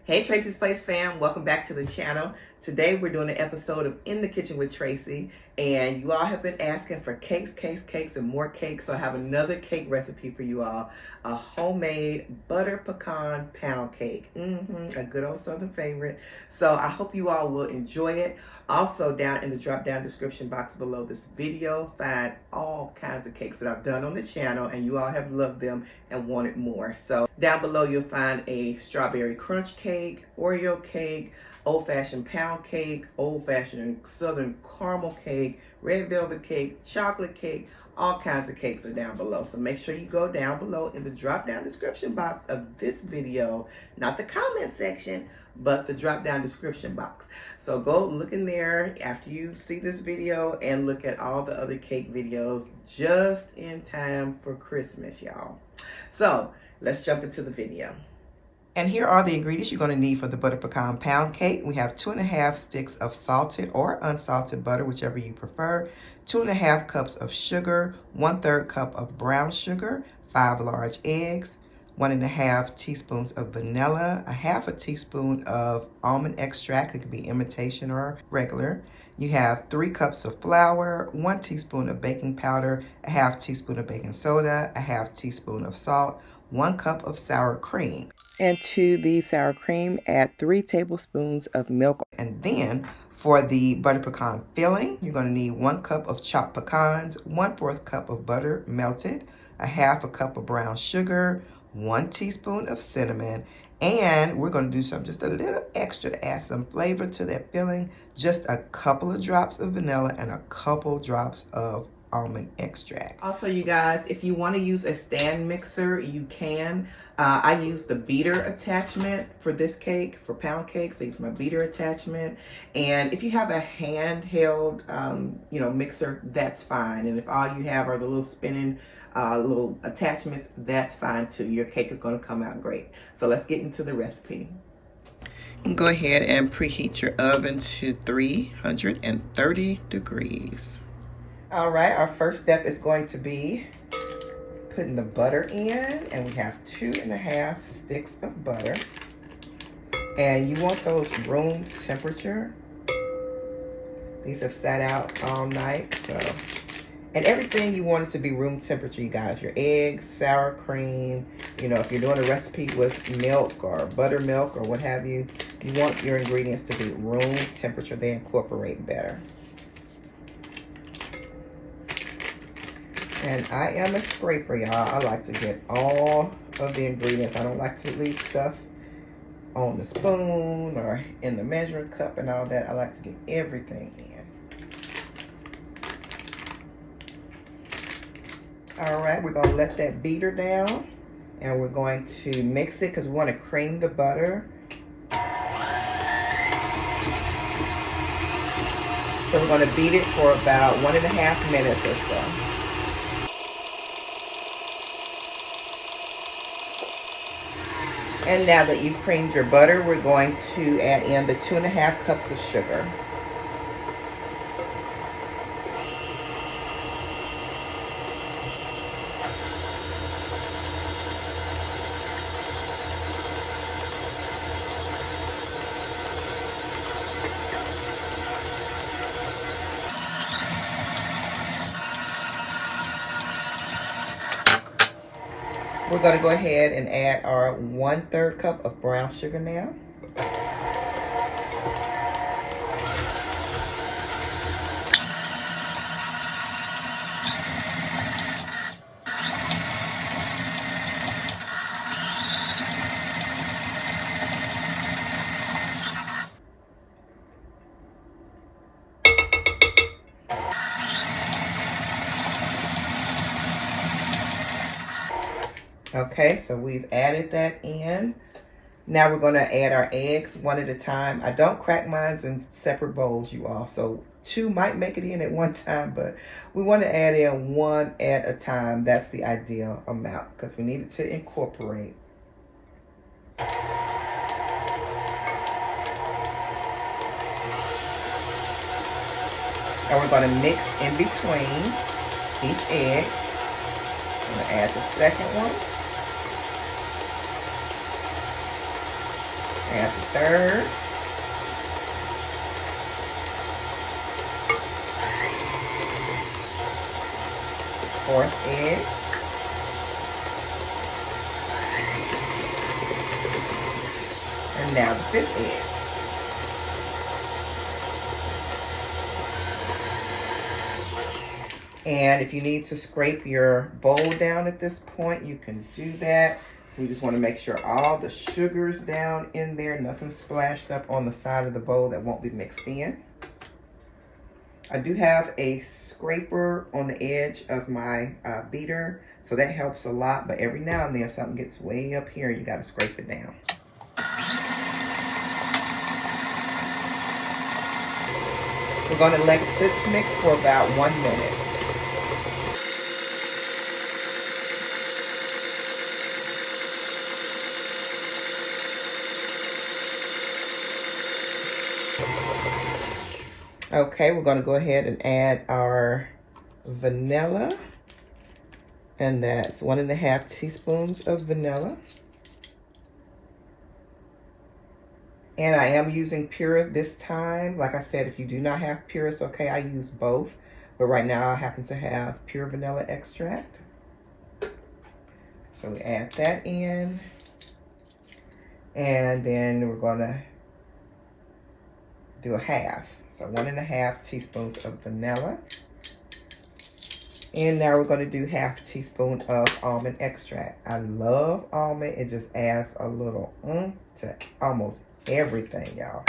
Hey Tracie's Place fam, welcome back to the channel. Today we're doing an episode of In the Kitchen with Tracie, and you all have been asking for cakes, and more cakes, so I have another cake recipe for you all. A homemade butter pecan pound cake. A good old southern favorite. So I hope you all will enjoy it. Also, down in the drop down description box below this video, find all kinds of cakes that I've done on the channel, and you all have loved them and wanted more. So down below you'll find a strawberry crunch cake, Oreo cake, old-fashioned pound cake, old-fashioned southern caramel cake, red velvet cake, chocolate cake. All kinds of cakes are down below. So make sure you go down below in the drop down description box of this video, not the comment section, but the drop down description box. So go look in there after you see this video and look at all the other cake videos just in time for Christmas, y'all. So let's jump into the video. And here are the ingredients you're going to need for the butter pecan pound cake. We have 2½ sticks of salted or unsalted butter, whichever you prefer, 2½ cups of sugar, 1/3 cup of brown sugar, 5 large eggs, 1½ teaspoons of vanilla, 1/2 teaspoon of almond extract. It could be imitation or regular. You have 3 cups of flour, 1 teaspoon of baking powder, 1/2 teaspoon of baking soda, 1/2 teaspoon of salt, 1 cup of sour cream. And to the sour cream, add 3 tablespoons of milk. And then for the butter pecan filling, you're going to need 1 cup of chopped pecans, 1/4 cup of butter melted, 1/2 cup of brown sugar, 1 teaspoon of cinnamon, and we're going to do something just a little extra to add some flavor to that filling. Just a couple of drops of vanilla and a couple drops of almond extract. Also, you guys, if you want to use a stand mixer, you can. I use the beater attachment for this cake, for pound cake, so I use my beater attachment. And if you have a handheld, mixer, that's fine. And if all you have are the little spinning little attachments, that's fine too. Your cake is going to come out great. So let's get into the recipe. Go ahead and preheat your oven to 330 degrees. All right, our first step is going to be putting the butter in, and we have 2½ sticks of butter. And you want those room temperature. These have sat out all night, so. And everything you want it to be room temperature, you guys. Your eggs, sour cream, if you're doing a recipe with milk or buttermilk or what have you, you want your ingredients to be room temperature. They incorporate better. And I am a scraper, y'all. I like to get all of the ingredients. I don't like to leave stuff on the spoon or in the measuring cup and all that. I like to get everything in. All right, we're going to let that beater down. And we're going to mix it because we want to cream the butter. So we're going to beat it for about 1½ minutes or so. And now that you've creamed your butter, we're going to add in the 2½ cups of sugar. We're going to go ahead and add our 1/3 cup of brown sugar now. Okay, so we've added that in. Now we're going to add our eggs one at a time. I don't crack mine in separate bowls, you all. So 2 might make it in at one time, but we want to add in 1 at a time. That's the ideal amount because we need it to incorporate. And we're going to mix in between each egg. I'm going to add the second one. Add the third. Fourth egg. And now the fifth egg. And if you need to scrape your bowl down at this point, you can do that. We just want to make sure all the sugar's down in there, nothing splashed up on the side of the bowl that won't be mixed in. I do have a scraper on the edge of my beater, so that helps a lot, but every now and then something gets way up here and you got to scrape it down. We're going to let this mix for about 1 minute. Okay, we're going to go ahead and add our vanilla, and that's 1.5 teaspoons of vanilla. And I am using pure this time. Like I said, if you do not have pure, it's okay. I use both, but right now I happen to have pure vanilla extract. So we add that in, and then we're going to do a half. So 1.5 teaspoons of vanilla. And now we're going to do half teaspoon of almond extract. I love almond. It just adds a little to almost everything, y'all.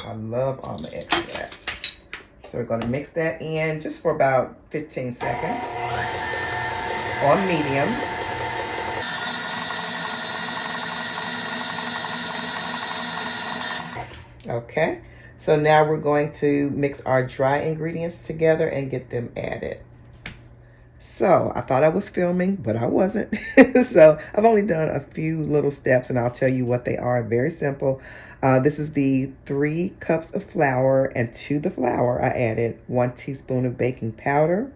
I love almond extract. So we're going to mix that in just for about 15 seconds on medium. Okay. So now we're going to mix our dry ingredients together and get them added. So I thought I was filming, but I wasn't. So I've only done a few little steps and I'll tell you what they are. Very simple. This is the 3 cups of flour, and to the flour I added 1 teaspoon of baking powder,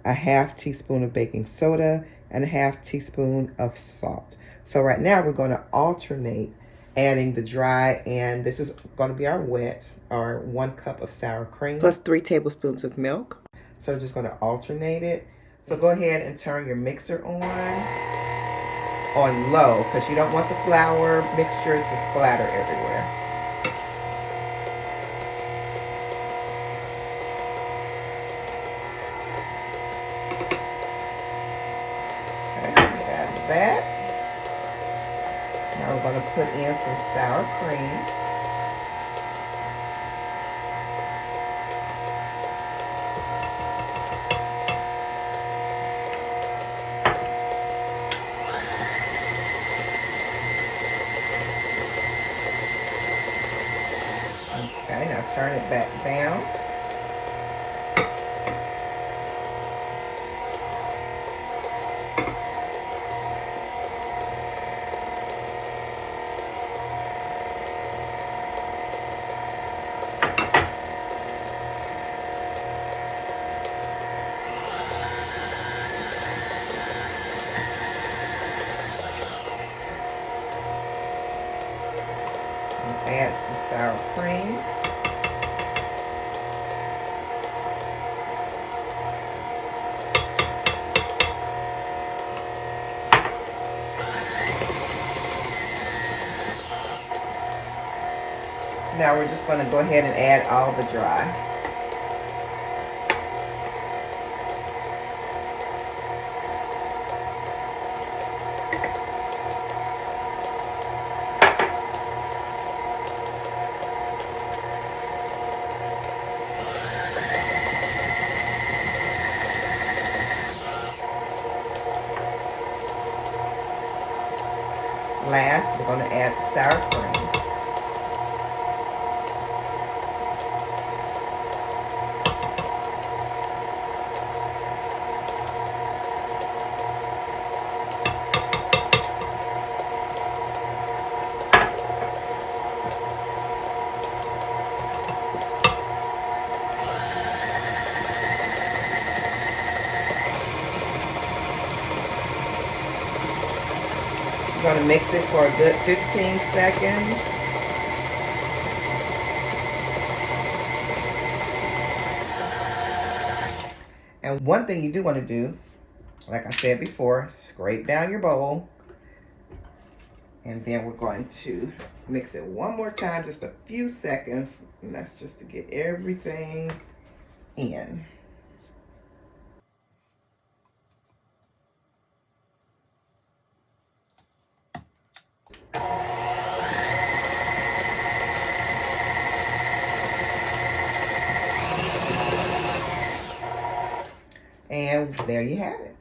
a half teaspoon of baking soda, and a half teaspoon of salt. So right now we're going to alternate adding the dry, and this is going to be our wet, or 1 cup of sour cream plus 3 tablespoons of milk. So we're just going to alternate it. So go ahead and turn your mixer on low, because you don't want the flour mixture to splatter everywhere. Okay, add that. Now we're going to put in some sour cream. Okay, now turn it back down. Add some sour cream. Now we're just going to go ahead and add all the dry. Last, we're going to add the sour cream. We're going to mix it for a good 15 seconds. And one thing you do want to do, like I said before, scrape down your bowl. And then we're going to mix it one more time, just a few seconds. And that's just to get everything in. And there you have it.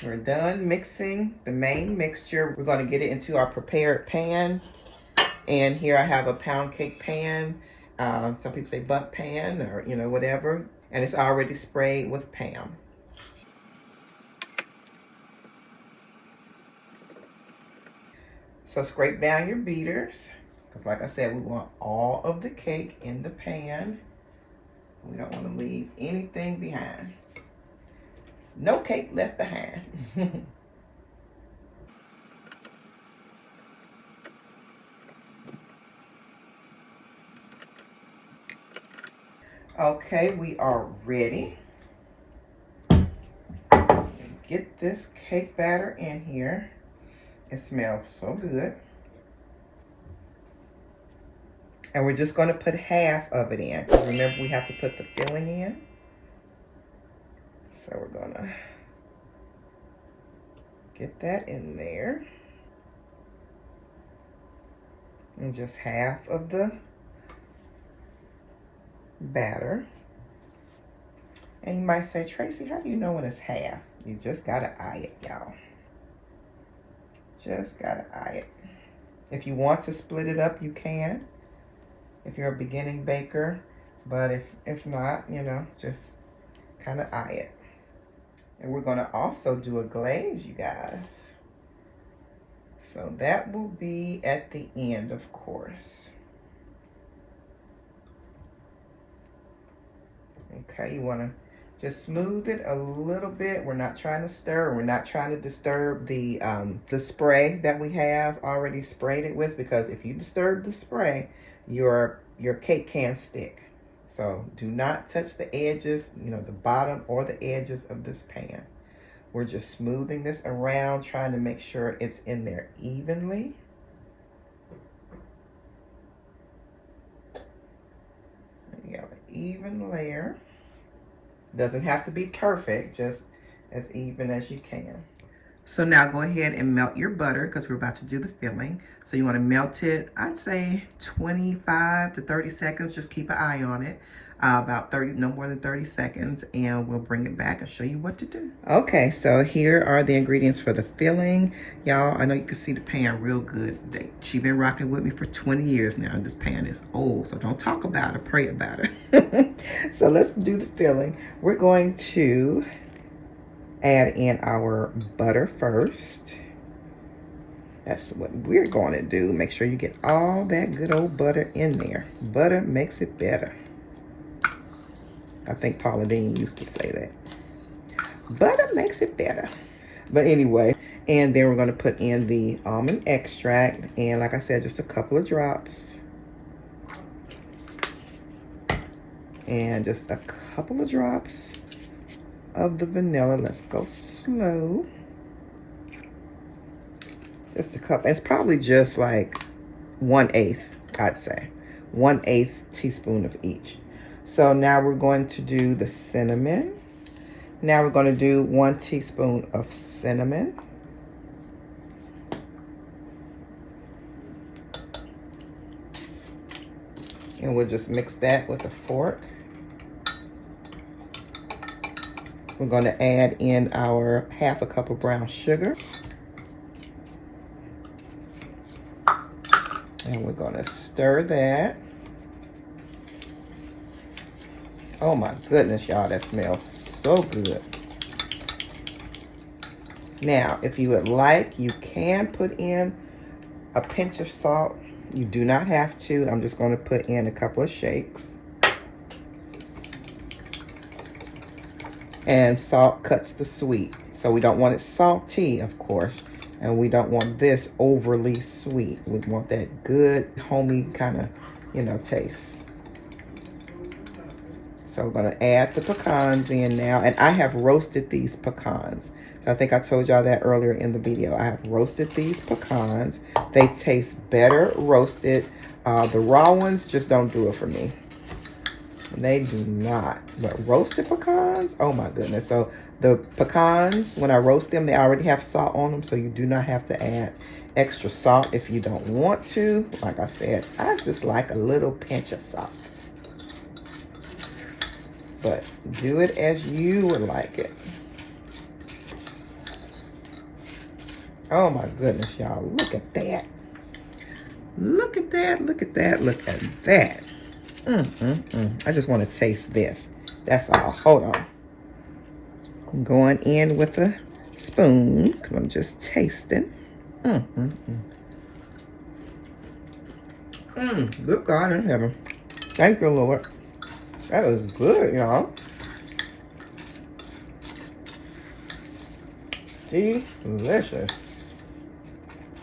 We're done mixing the main mixture. We're going to get it into our prepared pan. And here I have a pound cake pan. Some people say bundt pan or, you know, whatever. And it's already sprayed with Pam. So scrape down your beaters. Because like I said, we want all of the cake in the pan. We don't want to leave anything behind. No cake left behind. Okay, we are ready. Get this cake batter in here. It smells so good. And we're just going to put half of it in. Remember, we have to put the filling in. So we're going to get that in there. And just half of the batter. And you might say, Tracie, how do you know when it's half? You just got to eye it, y'all. Just got to eye it. If you want to split it up, you can. If you're a beginning baker. But if not, you know, just kind of eye it. And we're going to also do a glaze, you guys. So that will be at the end, of course. Okay, you want to just smooth it a little bit. We're not trying to stir. We're not trying to disturb the spray that we have already sprayed it with, because if you disturb the spray, your cake can stick. So do not touch the edges, you know, the bottom or the edges of this pan. We're just smoothing this around, trying to make sure it's in there evenly. You have an even layer. Doesn't have to be perfect, just as even as you can. So now go ahead and melt your butter, because we're about to do the filling. So you want to melt it, I'd say 25 to 30 seconds. Just keep an eye on it. About 30, no more than 30 seconds, and we'll bring it back and show you what to do. Okay, so here are the ingredients for the filling. Y'all, I know you can see the pan real good. She's been rocking with me for 20 years now, and this pan is old, so don't talk about it, pray about it. So let's do the filling. We're going to add in our butter first. That's what we're going to do. Make sure you get all that good old butter in there. Butter makes it better. I think Paula Deen used to say that. Butter makes it better. But anyway, and then we're going to put in the almond extract. And like I said, just a couple of drops. And just a couple of drops of the vanilla. Let's go slow. Just a cup. It's probably just like 1/8, I'd say. 1/8 teaspoon of each. So now we're going to do the cinnamon. Now we're going to do 1 teaspoon of cinnamon. And we'll just mix that with a fork. We're going to add in our 1/2 cup of brown sugar. And we're going to stir that. Oh my goodness, y'all, that smells so good. Now, if you would like, you can put in a pinch of salt. You do not have to. I'm just going to put in a couple of shakes. And salt cuts the sweet. So we don't want it salty, of course. And we don't want this overly sweet. We want that good, homey kind of, you know, taste. So we're gonna add the pecans in now. And I have roasted these pecans. I think I told y'all that earlier in the video. I have roasted these pecans. They taste better roasted. The raw ones just don't do it for me. They do not. But roasted pecans, oh my goodness. So the pecans, when I roast them, they already have salt on them. So you do not have to add extra salt if you don't want to. Like I said, I just like a little pinch of salt. But do it as you would like it. Oh my goodness, y'all. Look at that. Look at that. Look at that. Look at that. I just want to taste this. That's all. Hold on. I'm going in with a spoon because I'm just tasting. Good God in heaven. Thank you, Lord. That was good, y'all. Delicious.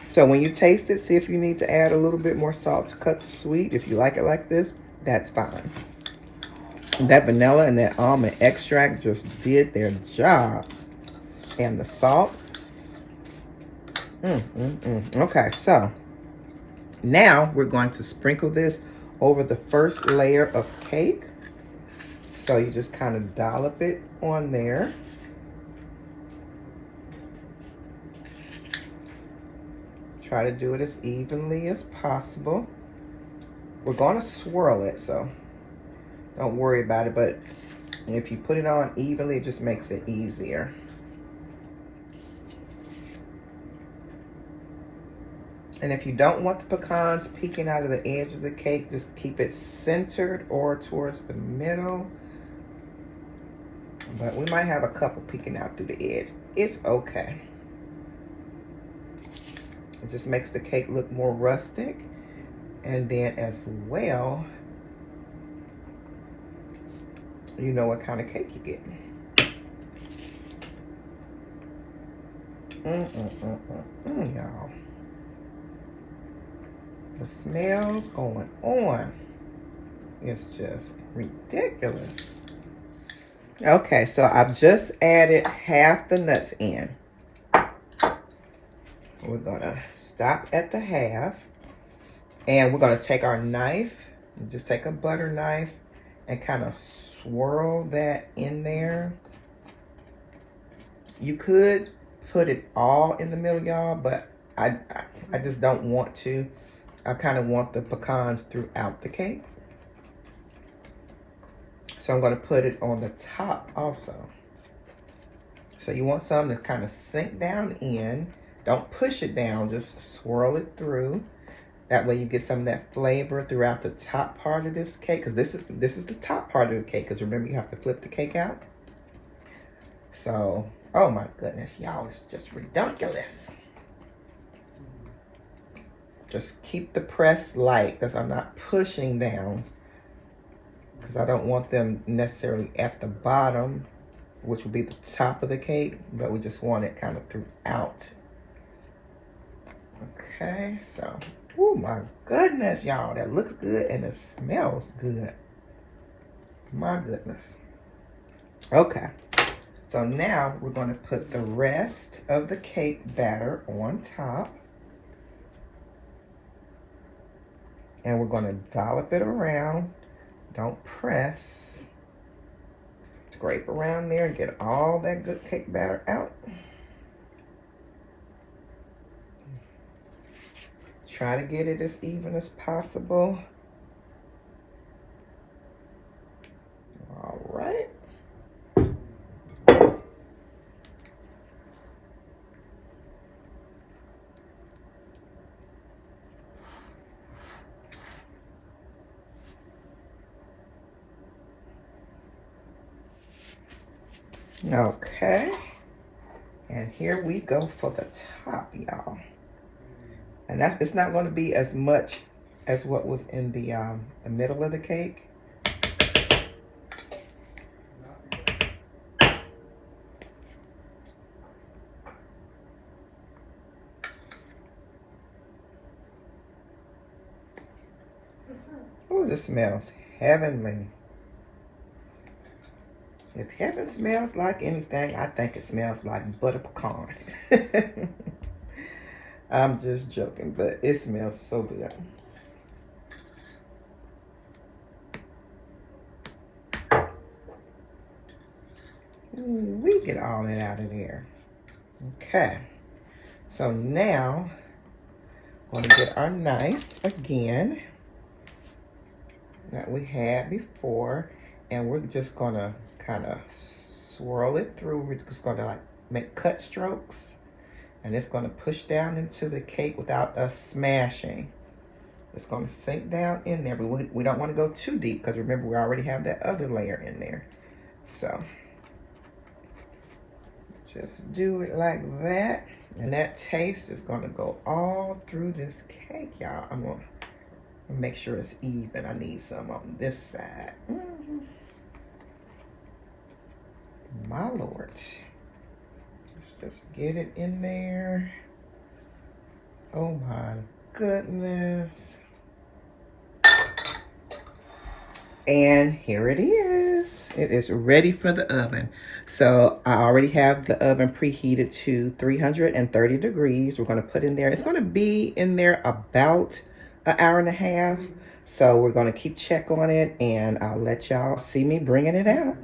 So when you taste it, see if you need to add a little bit more salt to cut the sweet. If you like it like this, that's fine. That vanilla and that almond extract just did their job. And the salt. Okay, so now we're going to sprinkle this over the first layer of cake. So you just kind of dollop it on there. Try to do it as evenly as possible. We're going to swirl it, so don't worry about it. But if you put it on evenly, it just makes it easier. And if you don't want the pecans peeking out of the edge of the cake, just keep it centered or towards the middle. But we might have a couple peeking out through the edge. It's okay. It just makes the cake look more rustic. And then as well, you know what kind of cake you get. Y'all. The smells going on. It's just ridiculous. Okay, so I've just added half the nuts in. We're gonna stop at the half. And we're gonna take our knife, just take a butter knife and kind of swirl that in there. You could put it all in the middle, y'all, but I just don't want to. I kind of want the pecans throughout the cake. So I'm gonna put it on the top also. So you want something to kind of sink down in. Don't push it down, just swirl it through. That way you get some of that flavor throughout the top part of this cake. Because this is the top part of the cake. Because remember, you have to flip the cake out. So, oh my goodness, y'all, it's just ridiculous. Just keep the press light. That's why I'm not pushing down. Because I don't want them necessarily at the bottom, which will be the top of the cake. But we just want it kind of throughout. Okay, so... oh my goodness, y'all, that looks good and it smells good. My goodness. Okay, so now we're going to put the rest of the cake batter on top. And we're going to dollop it around. Don't press. Scrape around there and get all that good cake batter out. Try to get it as even as possible. All right. Okay. And here we go for the top, y'all. And it's not going to be as much as what was in the middle of the cake. Oh, this smells heavenly. If heaven smells like anything, I think it smells like butter pecan. I'm just joking, but it smells so good. We get all that out of there. Okay, so now we're going to get our knife again that we had before, and we're just going to kind of swirl it through. We're just going to like make cut strokes, and it's going to push down into the cake without us smashing. It's going to sink down in there, but we don't want to go too deep because remember we already have that other layer in there. So just do it like that, and that taste is going to go all through this cake, y'all. I'm going to make sure it's even. I need some on this side. My Lord. Let's just get it in there. Oh my goodness. And here it is. It is ready for the oven. So I already have the oven preheated to 330 degrees. We're going to put in there. It's going to be in there about an hour and a half. So we're going to keep check on it, and I'll let y'all see me bringing it out.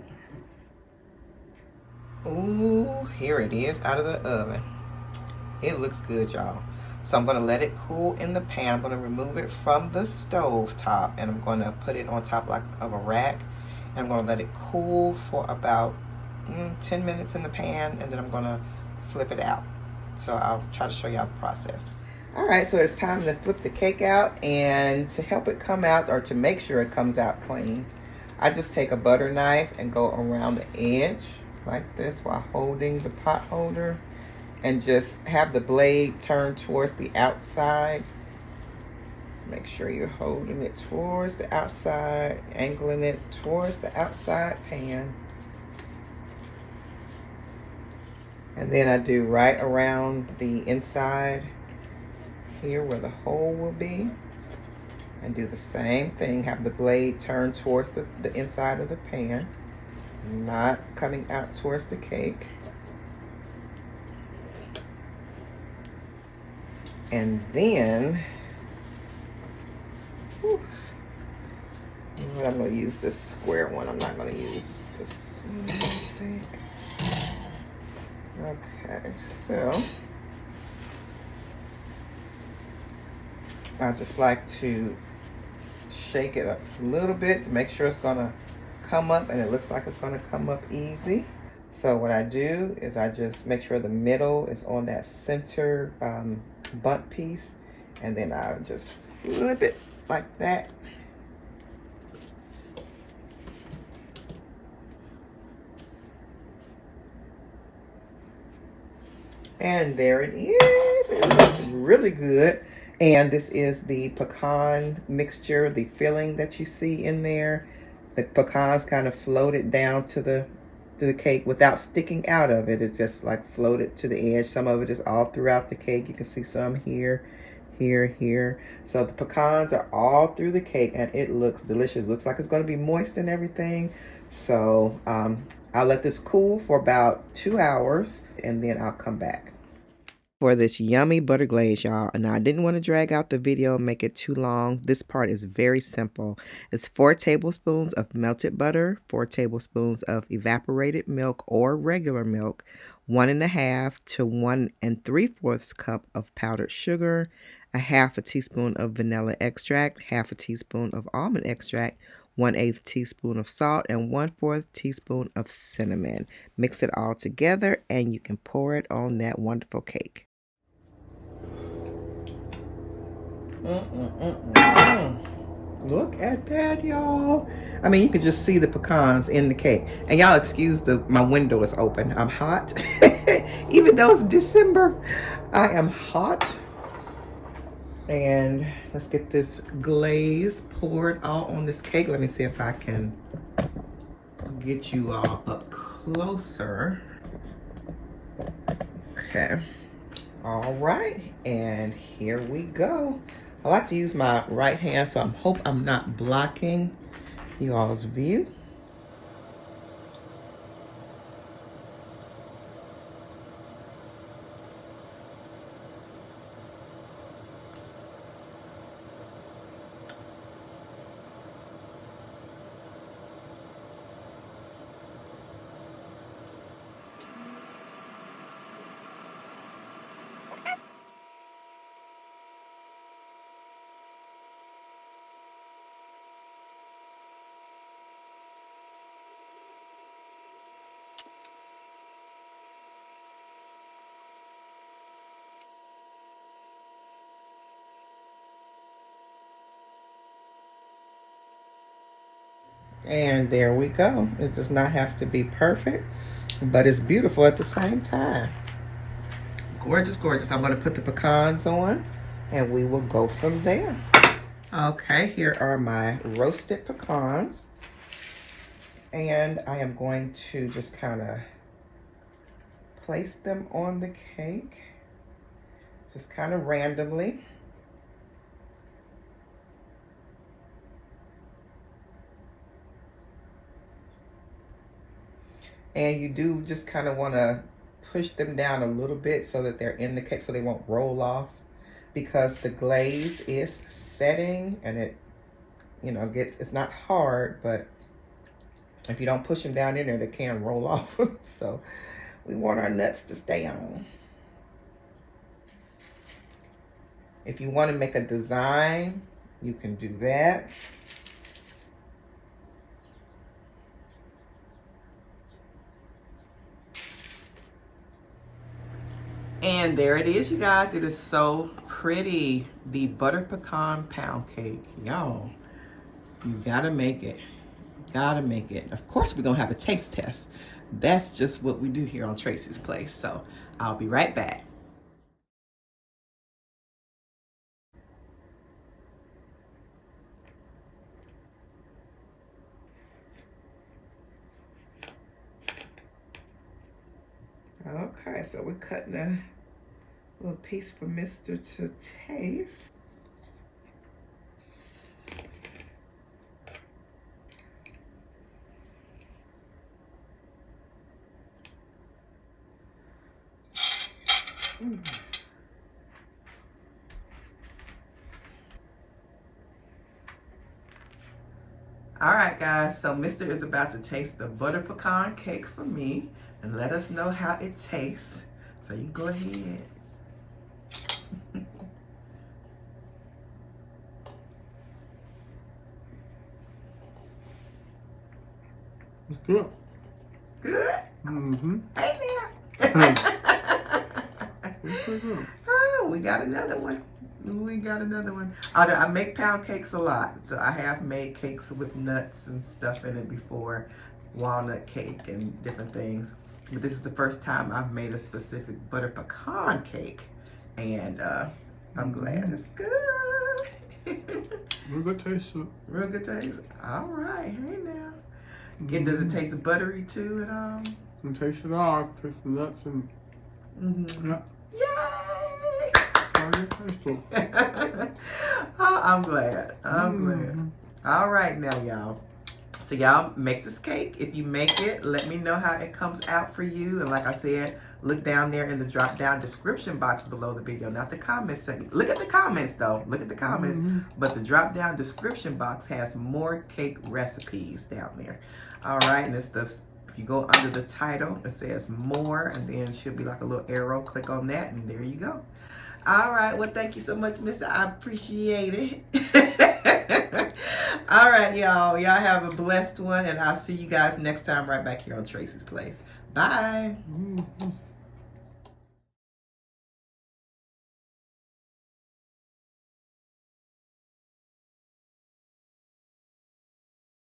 Ooh, here it is out of the oven. It looks good, y'all. So I'm going to let it cool in the pan. I'm going to remove it from the stove top, and I'm going to put it on top like of a rack. And I'm going to let it cool for about 10 minutes in the pan, and then I'm going to flip it out. So I'll try to show y'all the process. All right, so it's time to flip the cake out, and to help it come out, or to make sure it comes out clean, I just take a butter knife and go around the edge like this while holding the pot holder, and just have the blade turn towards the outside. Make sure you're holding it towards the outside, angling it towards the outside pan. And then I do right around the inside here where the hole will be. And do the same thing, have the blade turn towards the inside of the pan, not coming out towards the cake. And then, I'm going to use this square one. I'm not going to use this one, I think. Okay, so I just like to shake it up a little bit to make sure it's going to come up, and it looks like it's going to come up easy. So what I do is I just make sure the middle is on that center bunt piece, and then I just flip it like that. And there it is. It looks really good. And this is the pecan mixture, the filling that you see in there. The pecans kind of floated down to the cake without sticking out of it. It's just like floated to the edge. Some of it is all throughout the cake. You can see some here, here. So the pecans are all through the cake, and it looks delicious. Looks like it's going to be moist and everything. So I'll let this cool for about 2 hours, and then I'll come back for this yummy butter glaze, y'all. And I didn't want to drag out the video and make it too long. This part is very simple. It's 4 tablespoons of melted butter, 4 tablespoons of evaporated milk or regular milk, 1½ to 1 3/4 cup of powdered sugar, 1/2 teaspoon of vanilla extract, 1/2 teaspoon of almond extract, 1/8 teaspoon of salt, and 1/4 teaspoon of cinnamon. Mix it all together, and you can pour it on that wonderful cake. Look at that, y'all. I mean, you can just see the pecans in the cake. And y'all excuse my window is open. I'm hot. Even though it's December, I am hot. And let's get this glaze poured all on this cake. Let me see if I can get you all up closer. Okay. All right. And here we go. I like to use my right hand, so I hope I'm not blocking you all's view. And there we go. It does not have to be perfect, but it's beautiful at the same time. Gorgeous, gorgeous. I'm going to put the pecans on and we will go from there. Okay, here are my roasted pecans. And I am going to just kind of place them on the cake, just kind of randomly. And you do just kind of want to push them down a little bit so that they're in the cake so they won't roll off, because the glaze is setting and it, you know, it's not hard, but if you don't push them down in there, they can roll off. So we want our nuts to stay on. If you want to make a design, you can do that. And there it is, you guys. It is so pretty. The butter pecan pound cake. Y'all, you gotta make it. Gotta make it. Of course, we're gonna have a taste test. That's just what we do here on Tracie's Place. So I'll be right back. Okay, so we're cutting a little piece for Mr. to taste. All right, guys, so Mr. is about to taste the butter pecan cake for me and let us know how it tastes. So you go ahead. It's good. It's good? Mm-hmm. Hey there. It's pretty good. Oh, we got another one. We got another one. I make pound cakes a lot. So I have made cakes with nuts and stuff in it before. Walnut cake and different things. But this is the first time I've made a specific butter pecan cake. And I'm glad it's good. Real good taste. Real good taste. All right. Hey now. Again, does it taste buttery too at all? You can taste it all. Taste the nuts and yeah. Yay! Oh, I'm glad. I'm glad. All right now, y'all. So y'all make this cake. If you make it, let me know how it comes out for you. And like I said, look down there in the drop down description box below the video, not the comments section. Look at the comments though. Look at the comments. But the drop down description box has more cake recipes down there. All right, and it's the, if you go under the title, it says more, and then it should be like a little arrow. Click on that, and there you go. All right, well, thank you so much, Mr. I appreciate it. All right, y'all. Y'all have a blessed one, and I'll see you guys next time right back here on Tracie's Place. Bye.